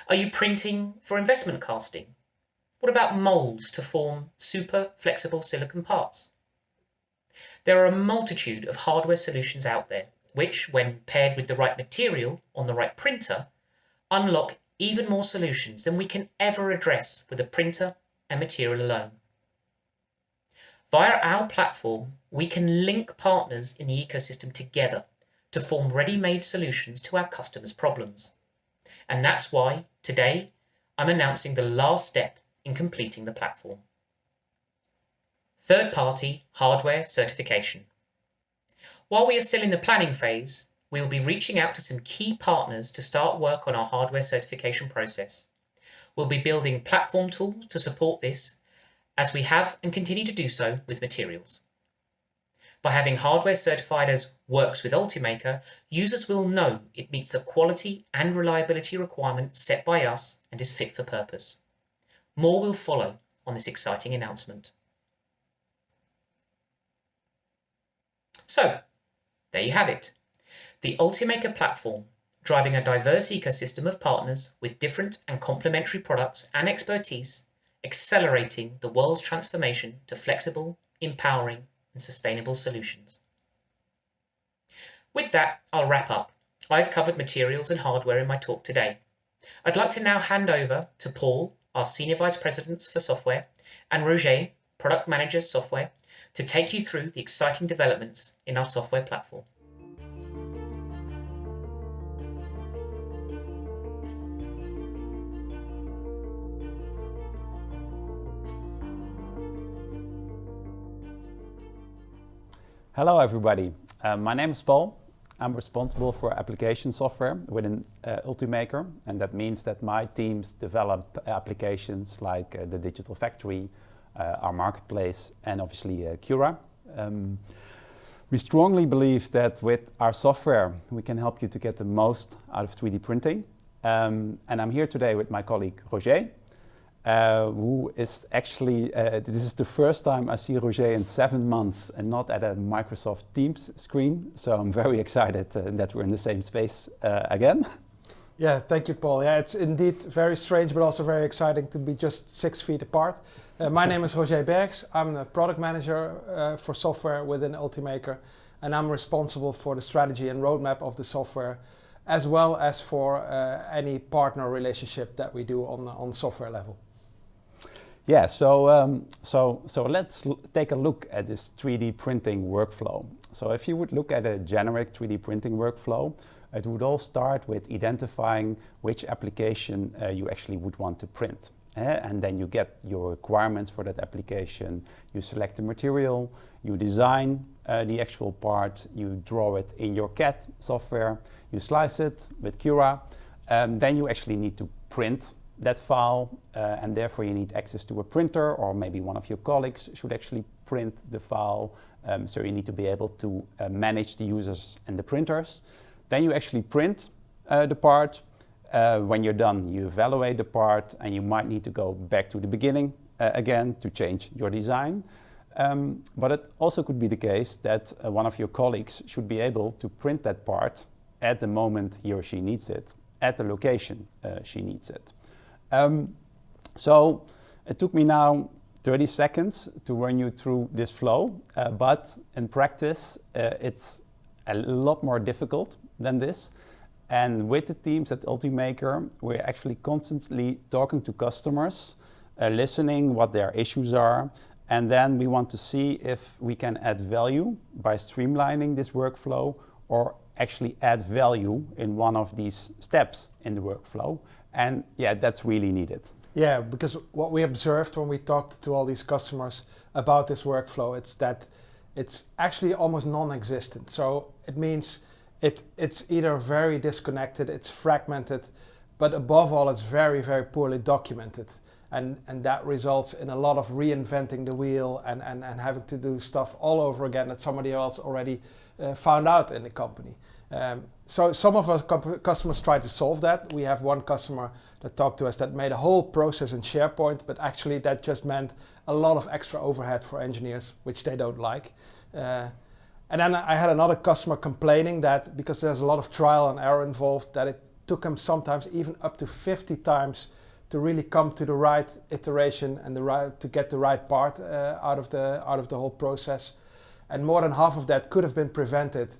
Are you printing for investment casting? What about molds to form super flexible silicon parts? There are a multitude of hardware solutions out there, which, when paired with the right material on the right printer, unlock even more solutions than we can ever address with a printer and material alone. Via our platform, we can link partners in the ecosystem together to form ready-made solutions to our customers' problems. And that's why, today, I'm announcing the last step in completing the platform. Third-party hardware certification. While we are still in the planning phase, we will be reaching out to some key partners to start work on our hardware certification process. We'll be building platform tools to support this, as we have and continue to do so with materials. By having hardware certified as works with Ultimaker, users will know it meets the quality and reliability requirements set by us and is fit for purpose. More will follow on this exciting announcement. So, there you have it. The Ultimaker platform, driving a diverse ecosystem of partners with different and complementary products and expertise, accelerating the world's transformation to flexible, empowering, and sustainable solutions. With that, I'll wrap up. I've covered materials and hardware in my talk today. I'd like to now hand over to Paul, our Senior Vice President for Software, and Roger, Product Manager Software, to take you through the exciting developments in our software platform. Hello everybody, my name is Paul. I'm responsible for application software within Ultimaker, and that means that my teams develop applications like the Digital Factory, our marketplace, and obviously Cura. We strongly believe that with our software we can help you to get the most out of 3D printing. And I'm here today with my colleague Roger, who is actually, this is the first time I see Roger in 7 months and not at a Microsoft Teams screen. So I'm very excited that we're in the same space again. Yeah, thank you, Paul. Yeah, it's indeed very strange, but also very exciting to be just 6 feet apart. My name is Roger Bergs. I'm the product manager for software within Ultimaker. and I'm responsible for the strategy and roadmap of the software, as well as for any partner relationship that we do on software level. Yeah, so let's take a look at this 3D printing workflow. So if you would look at a generic 3D printing workflow, it would all start with identifying which application you actually would want to print. And then you get your requirements for that application, you select the material, you design the actual part, you draw it in your CAD software, you slice it with Cura, then you actually need to print that file, and therefore you need access to a printer, or maybe one of your colleagues should actually print the file, so you need to be able to manage the users and the printers. Then you actually print the part. When you're done, you evaluate the part, and you might need to go back to the beginning again to change your design. But it also could be the case that one of your colleagues should be able to print that part at the moment he or she needs it, at the location she needs it. So it took me now 30 seconds to run you through this flow, but in practice it's a lot more difficult than this. And with the teams at Ultimaker, we're actually constantly talking to customers, listening what their issues are, and then we want to see if we can add value by streamlining this workflow, or actually add value in one of these steps in the workflow. And yeah, that's really needed. Yeah, because what we observed when we talked to all these customers about this workflow, it's that it's actually almost non-existent. So it means it's either very disconnected, it's fragmented, but above all, it's very, very poorly documented. And that results in a lot of reinventing the wheel and having to do stuff all over again that somebody else already found out in the company. So some of our customers try to solve that. We have one customer that talked to us that made a whole process in SharePoint, but actually that just meant a lot of extra overhead for engineers, which they don't like. And then I had another customer complaining that because there's a lot of trial and error involved, that it took them sometimes even up to 50 times to really come to the right iteration and to get the right part out of the whole process. And more than half of that could have been prevented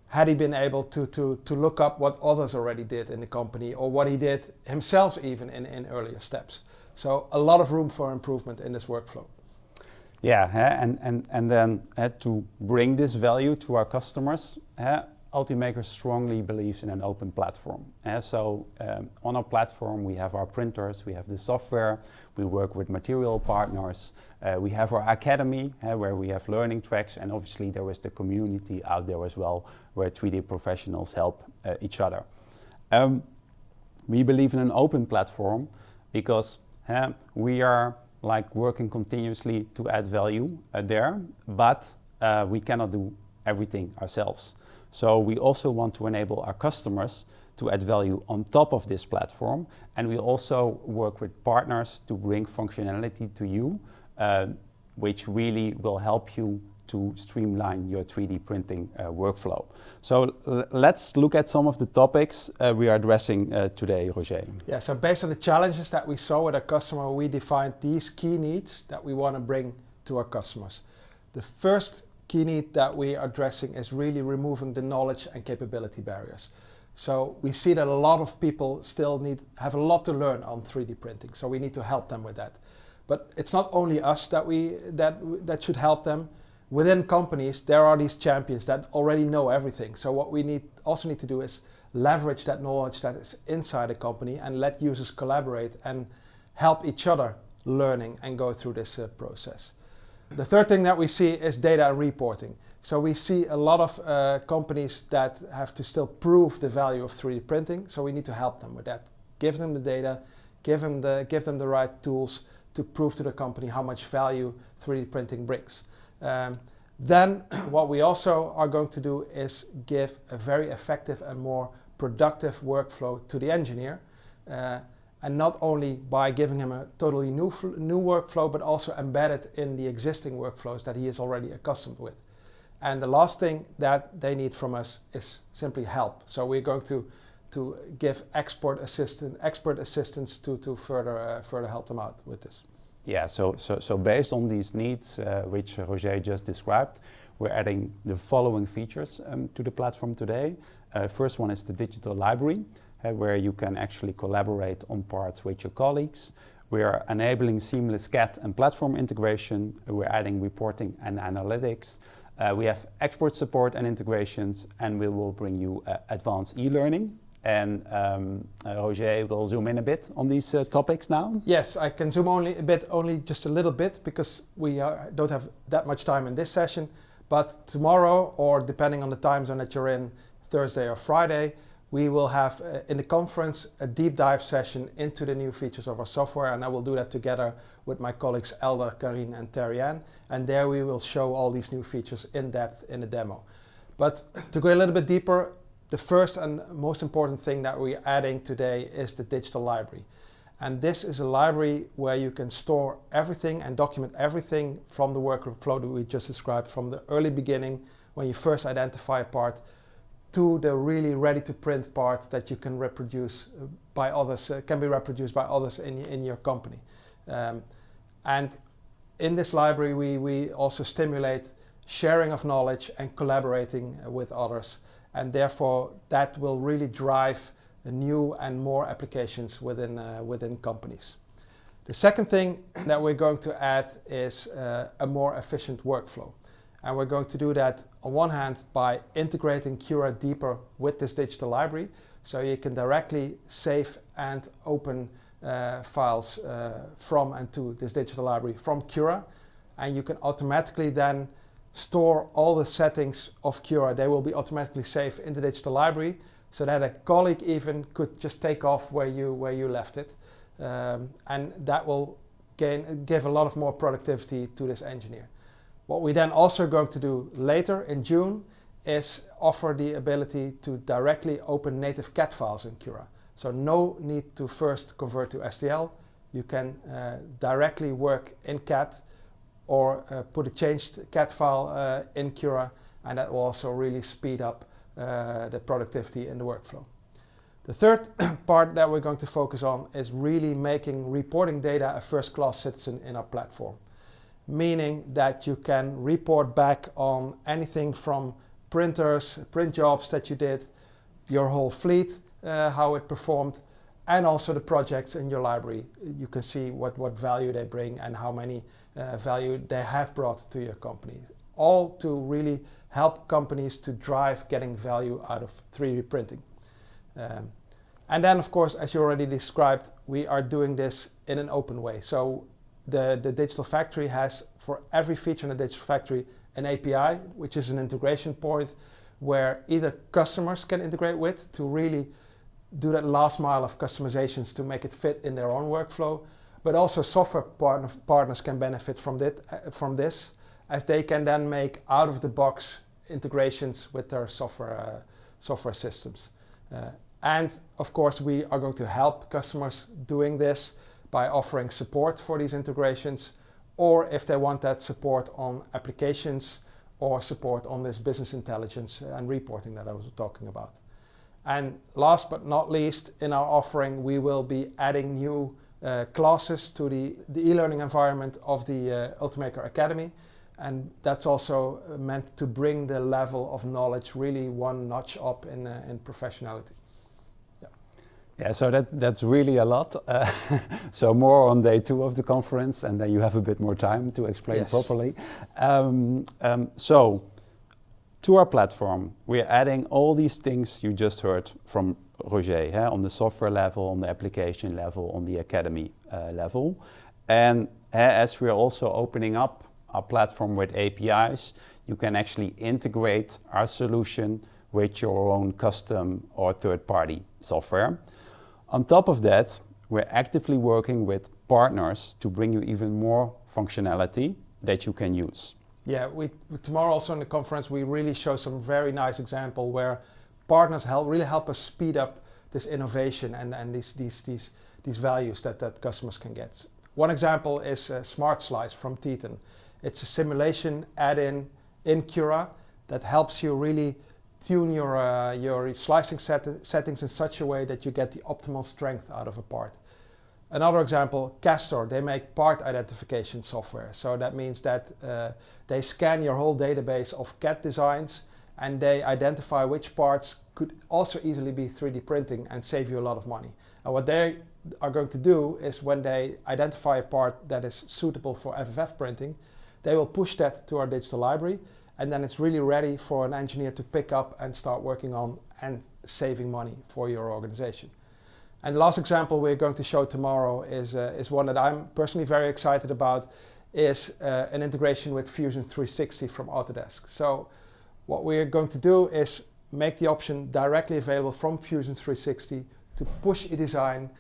had he been able to look up what others already did in the company, or what he did himself even in earlier steps. So a lot of room for improvement in this workflow. Yeah, and then to bring this value to our customers, Ultimaker strongly believes in an open platform. So on our platform we have our printers, we have the software, we work with material partners, we have our academy where we have learning tracks, and obviously there is the community out there as well where 3D professionals help each other. We believe in an open platform because we are like working continuously to add value there, but we cannot do everything ourselves. So we also want to enable our customers to add value on top of this platform, and we also work with partners to bring functionality to you, which really will help you to streamline your 3D printing workflow. So let's look at some of the topics we are addressing today, Roger. Yeah, so based on the challenges that we saw with our customer, we defined these key needs that we want to bring to our customers. The first key need that we are addressing is really removing the knowledge and capability barriers. So we see that a lot of people still have a lot to learn on 3D printing, so we need to help them with that. But it's not only us that should help them. Within companies, there are these champions that already know everything. So what we also need to do is leverage that knowledge that is inside a company and let users collaborate and help each other learning and go through this process. The third thing that we see is data and reporting. So we see a lot of companies that have to still prove the value of 3D printing. So we need to help them with that. Give them the data, give them the right tools to prove to the company how much value 3D printing brings. Then what we also are going to do is give a very effective and more productive workflow to the engineer. And not only by giving him a totally new workflow, but also embed it in the existing workflows that he is already accustomed with. And the last thing that they need from us is simply help. So we're going to give expert assistance to further help them out with this. Yeah, so based on these needs which Roger just described, we're adding the following features to the platform today. First one is the digital library, where you can actually collaborate on parts with your colleagues. We are enabling seamless CAD and platform integration. We're adding reporting and analytics. We have export support and integrations, and we will bring you advanced e-learning. And Roger will zoom in a bit on these topics now. Yes, I can zoom only just a little bit, because we don't have that much time in this session. But tomorrow, or depending on the time zone that you're in, Thursday or Friday, we will have in the conference a deep dive session into the new features of our software, and I will do that together with my colleagues Elder, Karine and Terry-Ann, and there we will show all these new features in depth in the demo. But to go a little bit deeper, the first and most important thing that we're adding today is the digital library. And this is a library where you can store everything and document everything from the workflow that we just described, from the early beginning when you first identify a part to the really ready to print part that you can reproduce by others, can be reproduced by others in your company. And in this library we also stimulate sharing of knowledge and collaborating with others, and therefore that will really drive new and more applications within companies. The second thing that we're going to add is a more efficient workflow. And we're going to do that on one hand by integrating Cura deeper with this digital library, so you can directly save and open files from and to this digital library from Cura, and you can automatically then store all the settings of Cura. They will be automatically saved in the digital library, so that a colleague even could just take off where you left it, and that will give a lot of more productivity to this engineer. What we then also are going to do later in June is offer the ability to directly open native CAD files in Cura. So no need to first convert to STL. You can directly work in CAD or put a changed CAD file in Cura, and that will also really speed up the productivity in the workflow. The third part that we're going to focus on is really making reporting data a first-class citizen in our platform. Meaning that you can report back on anything from printers, print jobs that you did, your whole fleet, how it performed, and also the projects in your library. You can see what value they bring and how many value they have brought to your company. All to really help companies to drive getting value out of 3D printing. And then, of course, as you already described, we are doing this in an open way. So the Digital Factory has, for every feature in the Digital Factory, an API, which is an integration point where either customers can integrate with to really do that last mile of customizations to make it fit in their own workflow, but also software partners can benefit from this, as they can then make out-of-the-box integrations with their software systems. And of course, we are going to help customers doing this by offering support for these integrations, or if they want that support on applications or support on this business intelligence and reporting that I was talking about. And last but not least, in our offering, we will be adding new classes to the e-learning environment of the Ultimaker Academy. And that's also meant to bring the level of knowledge really one notch up in professionality. Yeah, so that's really a lot. So more on day 2 of the conference, and then you have a bit more time to explain properly. So to our platform, we're adding all these things you just heard from Roger, on the software level, on the application level, on the academy level. And as we're also opening up our platform with APIs, you can actually integrate our solution with your own custom or third-party software. On top of that, we're actively working with partners to bring you even more functionality that you can use. Yeah, tomorrow also in the conference, we really show some very nice example where partners really help us speed up this innovation and these values that customers can get. One example is Smart Slice from Teton. It's a simulation add-in in Cura that helps you really tune your slicing settings in such a way that you get the optimal strength out of a part. Another example, Castor, they make part identification software. So that means that they scan your whole database of CAD designs and they identify which parts could also easily be 3D printing and save you a lot of money. And what they are going to do is when they identify a part that is suitable for FFF printing, they will push that to our digital library, and then it's really ready for an engineer to pick up and start working on and saving money for your organization. And the last example we're going to show tomorrow is one that I'm personally very excited about, is an integration with Fusion 360 from Autodesk. So what we're going to do is make the option directly available from Fusion 360 to push a design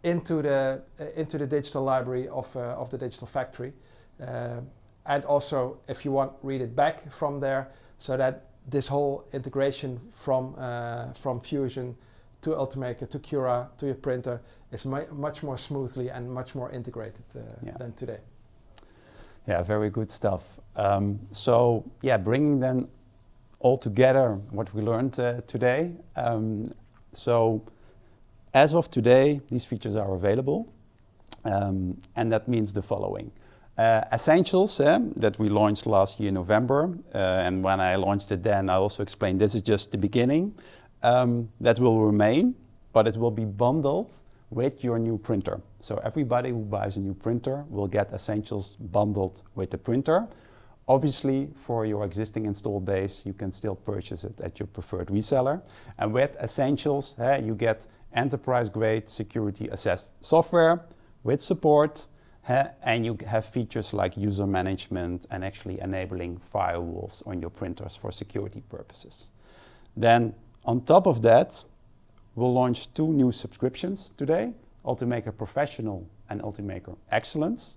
into the digital library of the digital factory. And also, if you want, read it back from there, so that this whole integration from Fusion to Ultimaker, to Cura, to your printer is much more smoothly and much more integrated than today. Yeah, very good stuff. So yeah, bringing then all together what we learned today. So as of today, these features are available, and that means the following. Essentials that we launched last year in November, and when I launched it then I also explained this is just the beginning. That will remain, but it will be bundled with your new printer. So everybody who buys a new printer will get Essentials bundled with the printer. Obviously, for your existing installed base, you can still purchase it at your preferred reseller. And with Essentials, you get enterprise-grade security-assessed software with support, and you have features like user management and actually enabling firewalls on your printers for security purposes. Then, on top of that, we'll launch 2 new subscriptions today, Ultimaker Professional and Ultimaker Excellence.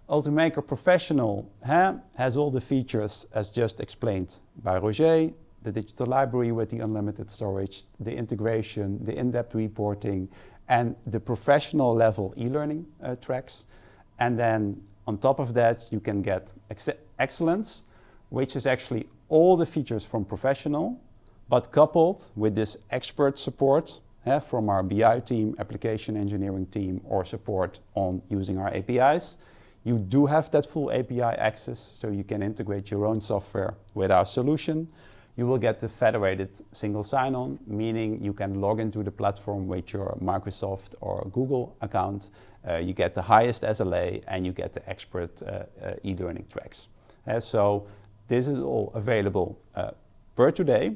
Ultimaker Professional has all the features as just explained by Roger, the digital library with the unlimited storage, the integration, the in-depth reporting, and the professional level e-learning tracks. And then on top of that, you can get Excellence, which is actually all the features from Professional, but coupled with this expert support from our BI team, application engineering team, or support on using our APIs. You do have that full API access, so you can integrate your own software with our solution. You will get the federated single sign-on, meaning you can log into the platform with your Microsoft or Google account. You get the highest SLA, and you get the expert e-learning tracks. So this is all available per today.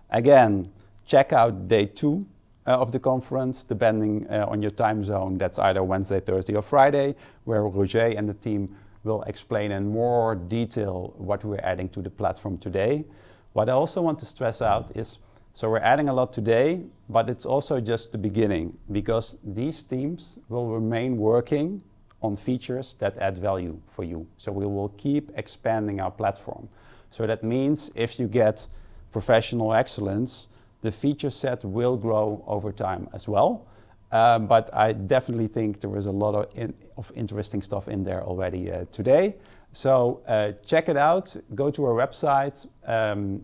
Again, check out day 2 of the conference, depending on your time zone. That's either Wednesday, Thursday, or Friday, where Roger and the team will explain in more detail what we're adding to the platform today. What I also want to stress out is, so we're adding a lot today, but it's also just the beginning, because these teams will remain working on features that add value for you. So we will keep expanding our platform. So that means if you get Professional Excellence, the feature set will grow over time as well. But I definitely think there is a lot of interesting stuff in there already today. So check it out, go to our website.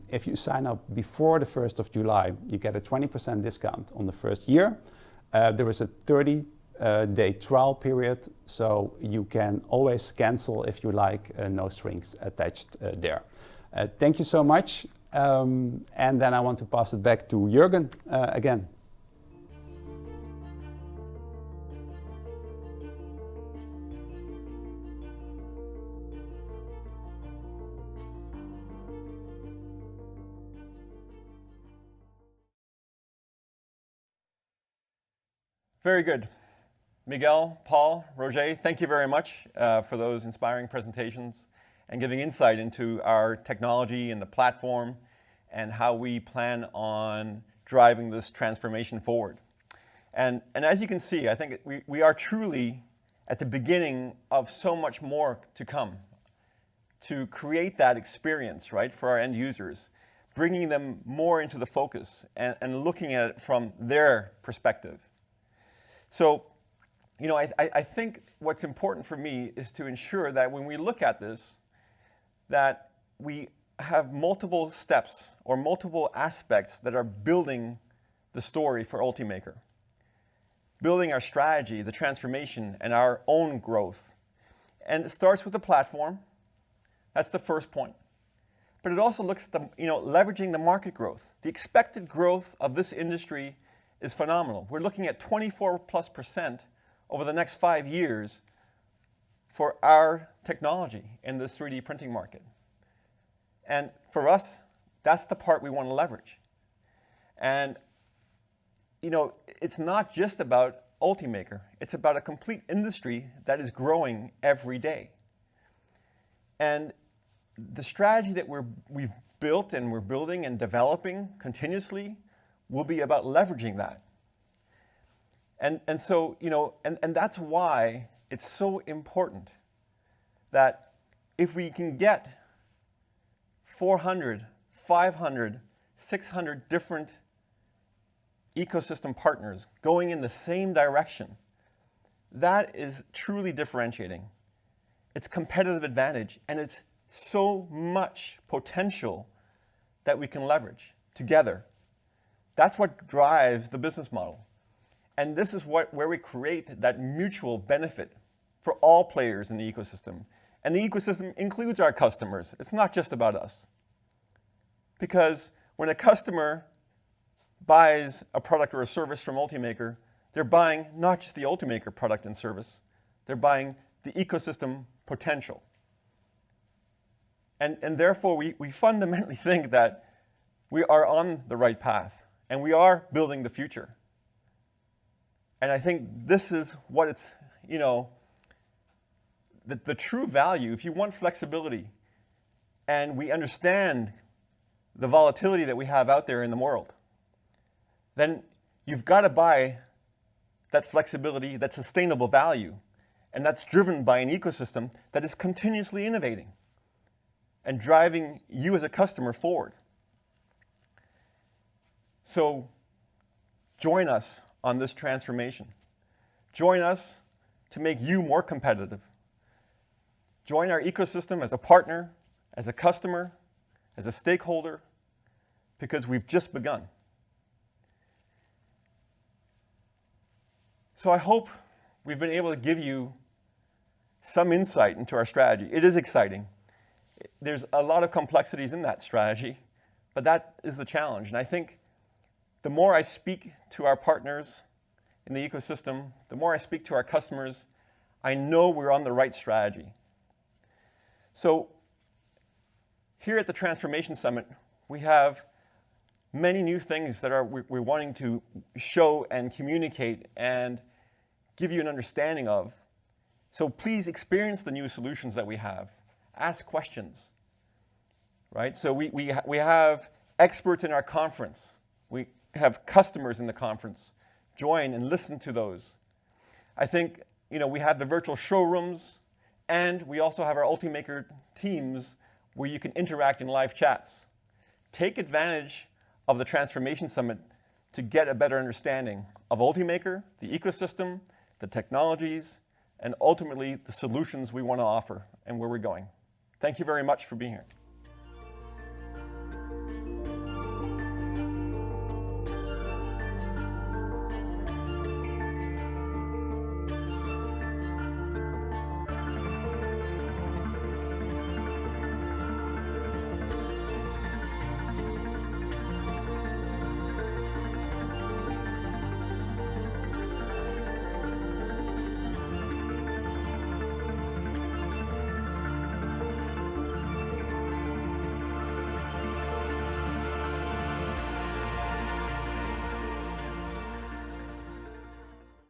If you sign up before the 1st of July, you get a 20% discount on the first year. There is a 30-day trial period, so you can always cancel if you like, no strings attached there. Thank you so much. And then I want to pass it back to Jürgen again. Very good. Miguel, Paul, Roger, thank you very much for those inspiring presentations and giving insight into our technology and the platform and how we plan on driving this transformation forward. And as you can see, I think we are truly at the beginning of so much more to come to create that experience, right, for our end users, bringing them more into the focus and looking at it from their perspective. So, you know, I think what's important for me is to ensure that when we look at this, that we have multiple steps or multiple aspects that are building the story for Ultimaker. building our strategy, the transformation, and our own growth. And it starts with the platform. That's the first point. But it also looks at the, leveraging the market growth. The expected growth of this industry is phenomenal. We're looking at 24+% over the next 5 years for our technology in this 3D printing market. And for us, that's the part we want to leverage. And it's not just about Ultimaker. It's about a complete industry that is growing every day. And the strategy that we've built and we're building and developing continuously will be about leveraging that. And so, and that's why it's so important that if we can get 400, 500, 600 different ecosystem partners going in the same direction, that is truly differentiating. It's competitive advantage, and it's so much potential that we can leverage together. That's what drives the business model. And this is where we create that mutual benefit for all players in the ecosystem. And the ecosystem includes our customers. It's not just about us. Because when a customer buys a product or a service from Ultimaker, they're buying not just the Ultimaker product and service, they're buying the ecosystem potential. And therefore, we fundamentally think that we are on the right path, and we are building the future. And I think this is what it's, the true value. If you want flexibility, and we understand the volatility that we have out there in the world, then you've got to buy that flexibility, that sustainable value. And that's driven by an ecosystem that is continuously innovating and driving you as a customer forward. So join us on this transformation. Join us to make you more competitive. Join our ecosystem as a partner, as a customer, as a stakeholder, because we've just begun. So I hope we've been able to give you some insight into our strategy. It is exciting. There's a lot of complexities in that strategy, but that is the challenge. And I think the more I speak to our partners in the ecosystem, the more I speak to our customers, I know we're on the right strategy. So here at the Transformation Summit, we have many new things that we're wanting to show and communicate and give you an understanding of. So please experience the new solutions that we have. Ask questions, right? So we have experts in our conference. We have customers in the conference. Join and listen to those. I think, we have the virtual showrooms, and we also have our Ultimaker teams where you can interact in live chats. Take advantage of the Transformation Summit to get a better understanding of Ultimaker, the ecosystem, the technologies, and ultimately the solutions we want to offer and where we're going. Thank you very much for being here.